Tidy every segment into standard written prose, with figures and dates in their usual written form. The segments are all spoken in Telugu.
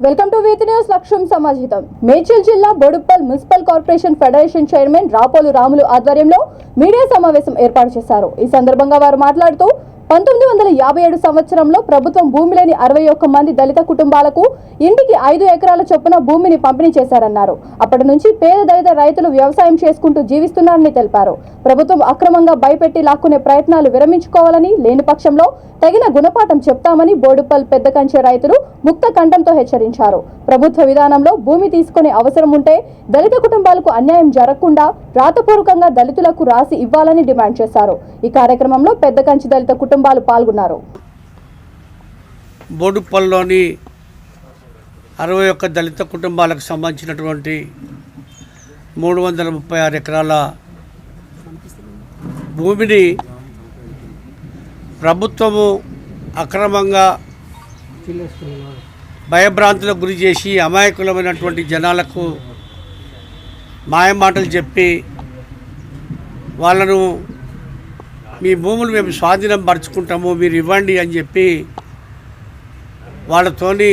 Welcome to Vithi news. లక్ష్యం సమాజితం. మేడ్చల్ జిల్లా Boduppal municipal corporation federation chairman Rapolu Ramulu ఆధ్వర్యంలో మీడియా సమావేశం ఏర్పాటు చేశారు. ఈ సందర్భంగా వారు మాట్లాడుతూ 1957 సంవత్సరంలో ప్రభుత్వం భూమి లేని 61 మంది దళిత కుటుంబాలకు ఇంటికి 5 ఎకరాల చొప్పున భూమిని పంపిణీ చేశారన్నారు. అప్పటి నుంచి పేద దళిత రైతులు వ్యవసాయం చేసుకుంటూ జీవిస్తున్నారని తెలిపారు. ప్రభుత్వం అక్రమంగా భయపెట్టి లాక్కునే ప్రయత్నాలు విరమించుకోవాలని, లేని పక్షంలో తగిన గుణపాఠం చెప్తామని బోడుప్పల్ పెద్ద కంచె రైతులు ముక్త కంఠంతో హెచ్చరించారు. ప్రభుత్వ విధానంలో భూమి తీసుకునే అవసరం ఉంటే దళిత కుటుంబాలకు అన్యాయం జరగకుండా రాతపూర్వకంగా దళితులకు రాసి ఇవ్వాలని డిమాండ్ చేశారు. ఈ కార్యక్రమంలో పెద్ద కంచె దళిత కుటుంబాలు పాల్గొన్నారు. బోడుప్పల్లోని 61 దళిత కుటుంబాలకు సంబంధించినటువంటి 336 ఎకరాల భూమిని ప్రభుత్వము అక్రమంగా భయభ్రాంతులకు గురి చేసి అమాయకులమైనటువంటి జనాలకు మాయమాటలు చెప్పి వాళ్ళను మీ భూములు మేము స్వాధీనం పరుచుకుంటాము, మీరు ఇవ్వండి అని చెప్పి వాళ్ళతోని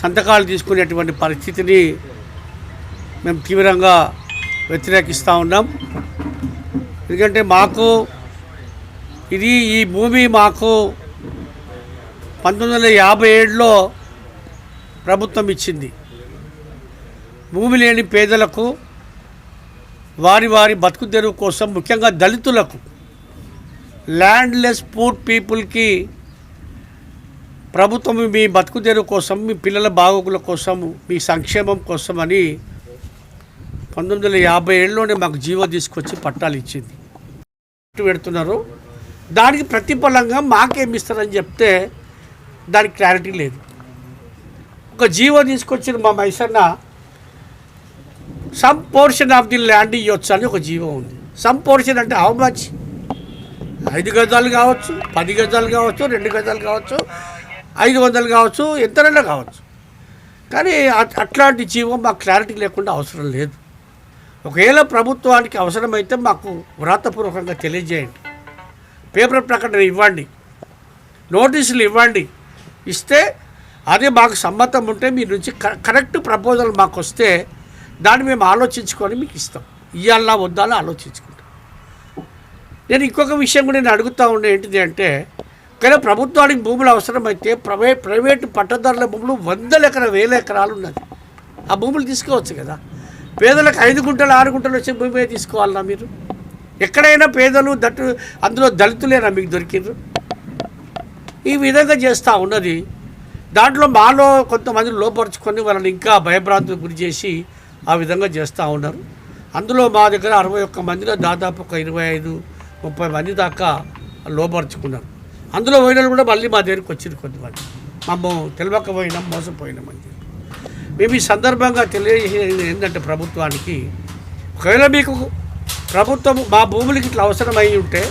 సంతకాలు తీసుకునేటువంటి పరిస్థితిని మేము తీవ్రంగా వ్యతిరేకిస్తూ ఉన్నాం. ఎందుకంటే ఈ భూమి మాకు 1957లో ప్రభుత్వం ఇచ్చింది. భూమి లేని పేదలకు, వారి బతుకు తెరువు కోసం, ముఖ్యంగా దళితులకు, ల్యాండ్లెస్ పూర్ పీపుల్కి ప్రభుత్వం మీ బతుకు తెరువు కోసం, మీ పిల్లల బాగోగుల కోసం, మీ సంక్షేమం కోసం అని 1957లోనే మాకు జీవో తీసుకొచ్చి పట్టాలు ఇచ్చింది. పెడుతున్నారు. దానికి ప్రతిఫలంగా మాకేమి ఇస్తారని చెప్తే దానికి క్లారిటీ లేదు. ఒక జీవో తీసుకొచ్చిన మా Maisanna some portion of the land ఇవ్వచ్చు అని ఒక జీవో ఉంది. సమ్ పోర్షన్ అంటే హౌ మచ్? 5 గజాలు కావచ్చు, 10 గజాలు కావచ్చు, 2 గజాలు కావచ్చు, 500 కావచ్చు, ఎంతైనా కావచ్చు. కానీ అట్లాంటి జీవో మాకు క్లారిటీ లేకుండా అవసరం లేదు. ఒకవేళ ప్రభుత్వానికి అవసరమైతే మాకు వ్రాతపూర్వకంగా తెలియజేయండి, పేపర్ ప్రకటన ఇవ్వండి, నోటీసులు ఇవ్వండి. ఇస్తే అదే మాకు సమ్మతం ఉంటే మీ నుంచి కరెక్ట్ ప్రపోజల్ మాకు వస్తే దాన్ని మేము ఆలోచించుకొని మీకు ఇస్తాం. ఇవ్వాలా వద్దా ఆలోచించుకుంటాం. నేను ఇంకొక విషయం కూడా నేను అడుగుతూ ఉండే ఏంటిది అంటే, ఒకవేళ ప్రభుత్వానికి భూములు అవసరమైతే ప్రైవేటు పట్టదారుల భూములు 100 ఎకరాలు ఉన్నది. ఆ భూములు తీసుకోవచ్చు కదా. పేదలకు 5 గుంటలు 6 గుంటలు వచ్చే భూమి తీసుకోవాలన్నా మీరు? ఎక్కడైనా పేదలు అందులో దళితులేనా మీకు దొరికిండ్రు? ఈ విధంగా చేస్తూ ఉన్నది. దాంట్లో మాలో కొంతమంది లోపరుచుకొని వాళ్ళని ఇంకా భయభ్రాంతులకు గురి చేసి ఆ విధంగా చేస్తూ ఉన్నారు. అందులో మా దగ్గర 61 మందిలో దాదాపు ఒక 25-30 మంది దాకా లోపరుచుకున్నారు. అందులో పోయిన కూడా మళ్ళీ మా దగ్గరికి వచ్చింది కొంతమంది. తెలియకపోయినాం, మోసపోయినామని. మేము ఈ సందర్భంగా తెలియజేసేది ఏంటంటే ప్రభుత్వానికి, ఒకవేళ మీకు ప్రభుత్వం మా భూములకి ఇట్లా అవసరమై ఉంటే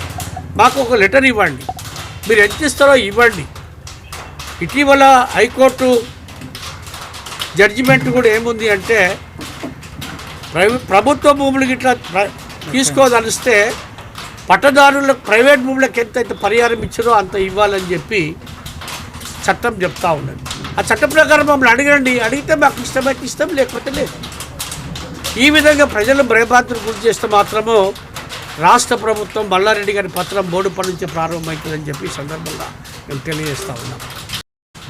మాకు ఒక లెటర్ ఇవ్వండి, మీరు ఎంత ఇస్తారో ఇవ్వండి. ఇటీవల హైకోర్టు జడ్జిమెంట్ కూడా ఏముంది అంటే, ప్రభుత్వ భూములకి ఇట్లా తీసుకోదలిస్తే పట్టదారులకు ప్రైవేట్ భూములకు ఎంత పరిహారం ఇచ్చారో అంత ఇవ్వాలని చెప్పి చట్టం చెప్తా ఉన్నది. ఆ చట్ట ప్రకారం మమ్మల్ని అడిగితే మాకు ఇష్టమైతే ఇష్టం, లేకపోతే లేదు. ఈ విధంగా ప్రజలు భయభ్రాంతులు గురి చేస్తే మాత్రము రాష్ట్ర ప్రభుత్వం మల్లారెడ్డి గారి పత్రం బోడుప్పల్ నుంచి ప్రారంభమవుతుందని చెప్పి ఈ సందర్భంగా మేము తెలియజేస్తూ ఉన్నాం.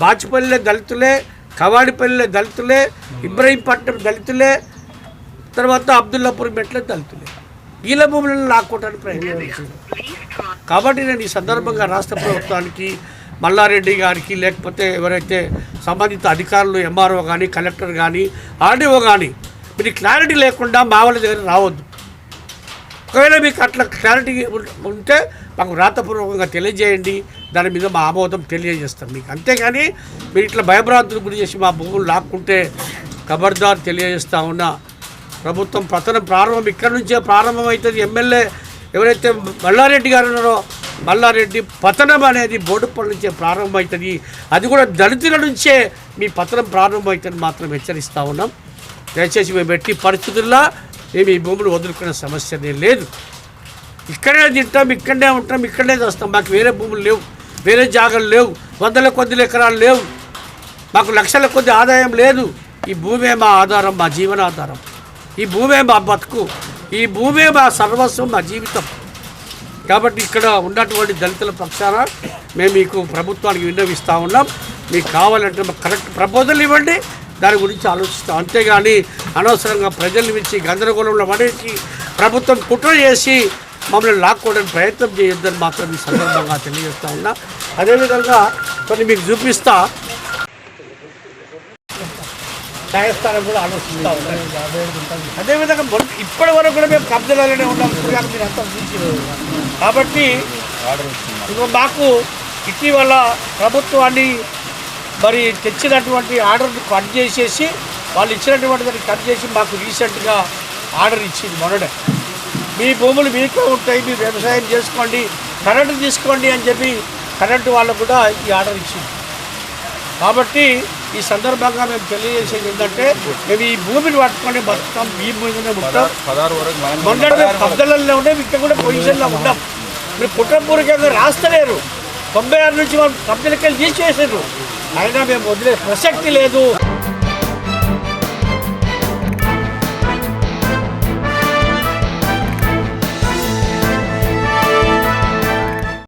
బాచుపల్లిలో దళితులే, కవాడిపల్లిలో దళితులే, ఇబ్రహీంపట్నం దళితులే, తర్వాత అబ్దుల్లాపూర్ మెట్ల దళితులే. గీల భూములను లాక్కోవడానికి ప్రయత్నించారు. కాబట్టి నేను ఈ సందర్భంగా రాష్ట్ర ప్రభుత్వానికి, మల్లారెడ్డి గారికి, లేకపోతే ఎవరైతే సంబంధిత అధికారులు, ఎంఆర్ఓ కానీ, కలెక్టర్ కానీ, ఆర్డీఓ కానీ, మీరు క్లారిటీ లేకుండా మా వాళ్ళ దగ్గర రావద్దు. ఒకవేళ మీకు అట్లా క్లారిటీ ఉంటే మాకు వ్రాతపూర్వకంగా తెలియజేయండి, దాని మీద మా ఆమోదం తెలియజేస్తాం మీకు. అంతేగాని మీరు ఇట్లా భయభ్రాంతులు గురి చేసి మా భూములు లాక్కుంటే ఖబర్దార్ తెలియజేస్తూ ఉన్నా. ప్రభుత్వం పతనం ప్రారంభం ఇక్కడి నుంచే ప్రారంభమవుతుంది. ఎమ్మెల్యే ఎవరైతే మల్లారెడ్డి గారు ఉన్నారో, మల్లారెడ్డి పతనం అనేది బోడుప్పల్ నుంచే ప్రారంభమవుతుంది. అది కూడా దళితుల నుంచే మీ పతనం ప్రారంభమవుతుంది మాత్రం హెచ్చరిస్తూ ఉన్నాం. దయచేసి మేము ఎట్టి పరిస్థితుల్లో మేము ఈ భూములు వదులుకునే సమస్యనే లేదు. ఇక్కడే తింటాం, ఇక్కడే ఉంటాం, ఇక్కడే చేస్తాం. మాకు వేరే భూములు లేవు, వేరే జాగాలు లేవు, 100 ఎకరాలు లేవు. మాకు లక్షల కొద్ది ఆదాయం లేదు. ఈ భూమే మా ఆధారం, మా జీవనాధారం. ఈ భూమే మా బతుకు, ఈ భూమే మా సర్వస్వం, మా జీవితం. కాబట్టి ఇక్కడ ఉన్నటువంటి దళితుల పక్షాన మేము మీకు ప్రభుత్వానికి విన్నవిస్తూ ఉన్నాం. మీకు కావాలంటే మాకు కరెక్ట్ ప్రపోజల్ ఇవ్వండి, దాని గురించి ఆలోచిస్తాం. అంతేగాని అనవసరంగా ప్రజల్ని మించి గందరగోళంలో పడేసి ప్రభుత్వం కుట్ర చేసి మమ్మల్ని లాక్కోవడానికి ప్రయత్నం చేయొద్దని మాత్రం ఈ సందర్భంగా తెలియజేస్తూ ఉన్నా. అదేవిధంగా కొన్ని మీకు చూపిస్తా, న్యాయస్థానం కూడా ఆలోచిస్తూ ఉన్నాం. అదేవిధంగా ఇప్పటి వరకు కూడా మేము కబ్జాలలోనే ఉన్నాం. మీరు అంతా చూసి కాబట్టి మాకు ఇటీవల ప్రభుత్వాన్ని మరి తెచ్చినటువంటి ఆర్డర్ని కట్ చేసేసి వాళ్ళు ఇచ్చినటువంటి దాన్ని కట్ చేసి మాకు రీసెంట్గా ఆర్డర్ ఇచ్చింది మొన్ననే. మీ భూములు మీకే ఉంటాయి, మీ వ్యవసాయం చేసుకోండి, కరెంటు తీసుకోండి అని చెప్పి కరెంటు వాళ్ళకు కూడా ఈ ఆర్డర్ ఇచ్చింది. కాబట్టి ఈ సందర్భంగా మేము తెలియజేసేది ఏంటంటే మేము ఈ భూమిని పట్టుకొని బతుకుతాం, ఈ భూమిని ఉంటాం. మొన్న మేము కబ్జాలలో ఉండే ఇక్కడ కూడా పొజిషన్లో ఉన్నాం. మీరు కుట్రపూర్వకంగా రాస్తలేరు. 96 నుంచి వాళ్ళు కబ్జాలకి వెళ్ళి తీసేసారు. అయినా మేము వదిలే ప్రసక్తి లేదు.